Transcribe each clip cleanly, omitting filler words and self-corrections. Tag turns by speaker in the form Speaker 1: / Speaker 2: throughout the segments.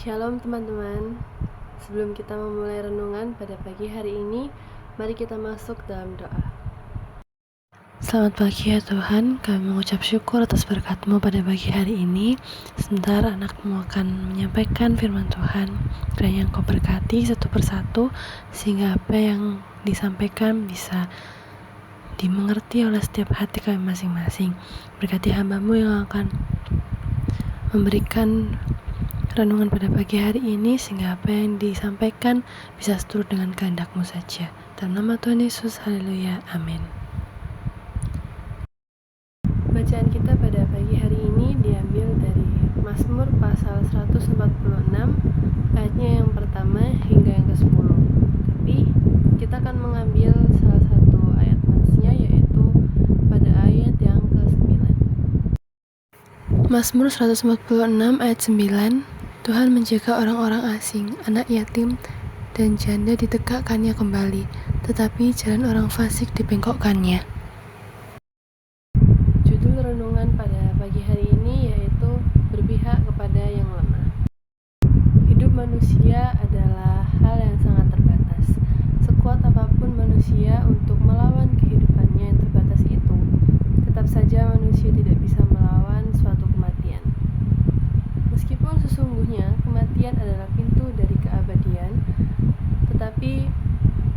Speaker 1: Shalom teman-teman. Sebelum kita memulai renungan pada pagi hari ini, mari kita masuk dalam doa. Selamat pagi ya Tuhan, kami mengucap syukur atas berkat-Mu pada pagi hari ini. Sebentar anak-Mu akan menyampaikan firman Tuhan. Kiranya Engkau berkati satu persatu, sehingga apa yang disampaikan bisa dimengerti oleh setiap hati kami masing-masing. Berkati hamba-Mu yang akan memberikan renungan pada pagi hari ini, sehingga apa yang disampaikan bisa seturut dengan kehendak-Mu saja. Dalam nama Tuhan Yesus, haleluya, amin. Bacaan kita pada pagi hari ini diambil dari Mazmur pasal 146, ayatnya yang pertama hingga yang ke-10. Tapi kita akan mengambil salah satu ayat natsnya, yaitu pada ayat yang ke-9. Mazmur 146 ayat 9. Tuhan menjaga orang-orang asing, anak yatim dan janda ditegakkannya kembali, tetapi jalan orang fasik dibengkokkannya. Judul renungan pada pagi hari ini yaitu berpihak kepada yang lemah. Hidup manusia adalah hal yang sangat terbatas. Sekuat apapun manusia untuk melawan kehidupannya yang terbatas itu, tetap saja manusia tidak bisa melawan suatu kematian. Meskipun sesungguhnya kematian adalah pintu dari keabadian, tetapi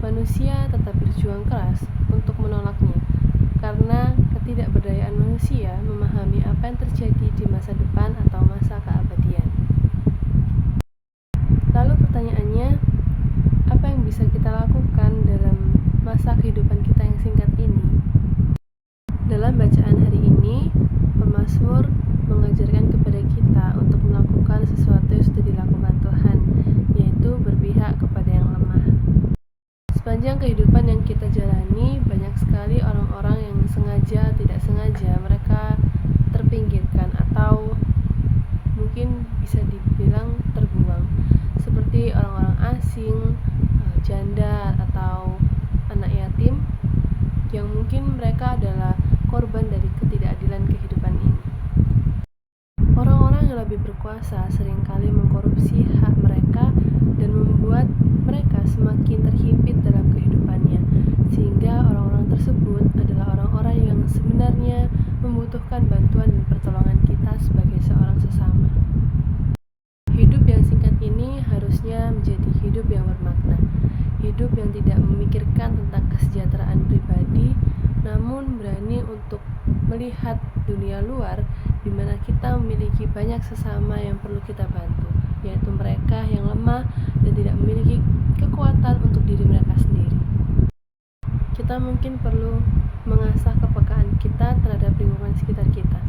Speaker 1: manusia tetap berjuang keras untuk menolaknya, karena ketidakberdayaan manusia memahami apa yang terjadi di masa depan atau masa keabadian. Lalu pertanyaannya, apa yang bisa kita lakukan dalam masa kehidupan kita yang singkat ini? Dalam bacaan hari ini, pemazmur mengajarkan kepada kita untuk melakukan sesuatu yang sudah dilakukan Tuhan, yaitu berpihak kepada yang lemah. Sepanjang kehidupan yang kita jalani, banyak sekali orang-orang yang sengaja tidak sengaja mereka terpinggirkan atau mungkin bisa dibilang terbuang, seperti orang-orang asing, janda atau anak yatim, yang mungkin mereka adalah korban dari ketidakadilan kehidupan ini. Orang-orang yang lebih berkuasa seringkali mengkorupsi hak mereka dan membuat mereka semakin terhimpit dalam kehidupannya, sehingga orang-orang tersebut adalah orang-orang yang sebenarnya membutuhkan bantuan dan pertolongan kita sebagai seorang sesama. Hidup yang singkat ini harusnya menjadi hidup yang bermakna, hidup yang tidak memikirkan tentang kesejahteraan pribadi, namun berani untuk melihat dunia luar di mana kita memiliki banyak sesama yang perlu kita bantu, yaitu mereka yang lemah dan tidak memiliki kekuatan untuk diri mereka sendiri. Kita mungkin perlu mengasah kepekaan kita terhadap lingkungan sekitar kita,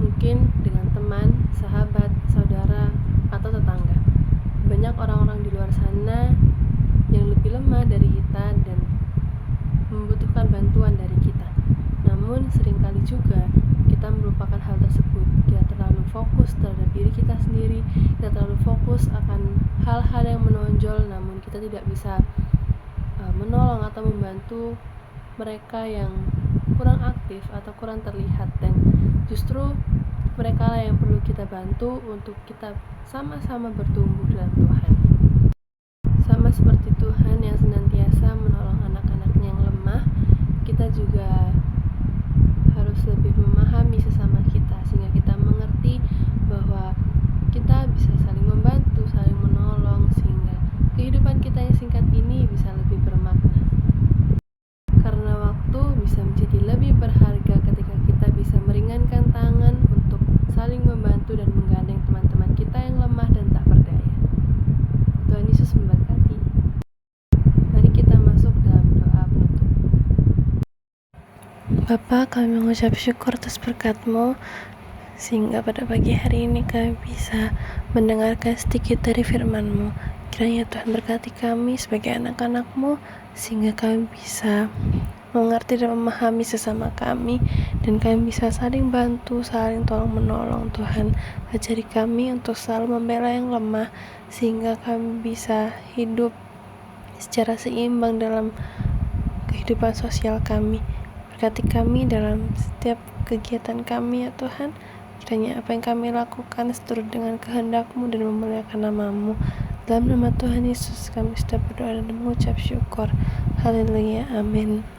Speaker 1: mungkin dengan teman, sahabat, saudara, atau tetangga. Banyak orang-orang di luar sana yang lebih lemah dari kita dan membutuhkan bantuan dari kita. Namun seringkali juga kita melupakan hal tersebut. Kita terlalu fokus terhadap diri kita sendiri, kita terlalu fokus akan hal-hal yang menonjol, namun kita tidak bisa menolong atau membantu mereka yang kurang aktif atau kurang terlihat, dan justru mereka lah yang perlu kita bantu untuk kita sama-sama bertumbuh dalam Tuhan. Sama seperti Tuhan yang senantiasa menolong anak-anaknya yang lemah, kita juga harus lebih memahami sesama kita, sehingga kita mengerti bahwa kita bisa saling membantu, saling menolong, sehingga kehidupan kita yang singkat ini bisa lebih bermakna. Karena waktu bisa menjadi lebih berharga ketika kita bisa meringankan tangan untuk saling membantu dan menggandeng teman-teman kita yang lemah dan tak berdaya. Tuhan Yesus memberkati. Mari kita masuk dalam doa penutup. Bapa, kami mengucap syukur atas berkat-Mu, sehingga pada pagi hari ini kami bisa mendengarkan sedikit dari firman-Mu. Kiranya Tuhan berkati kami sebagai anak-anak-Mu, sehingga kami bisa mengerti dan memahami sesama kami, dan kami bisa saling bantu, saling tolong menolong. Tuhan, ajari kami untuk selalu membela yang lemah, sehingga kami bisa hidup secara seimbang dalam kehidupan sosial kami. Berkati kami dalam setiap kegiatan kami ya Tuhan. Kiranya apa yang kami lakukan seturut dengan kehendak-Mu dan memuliakan nama-Mu. Dalam nama Tuhan Yesus kami sudah berdoa dan mengucap syukur. Haleluya, amin.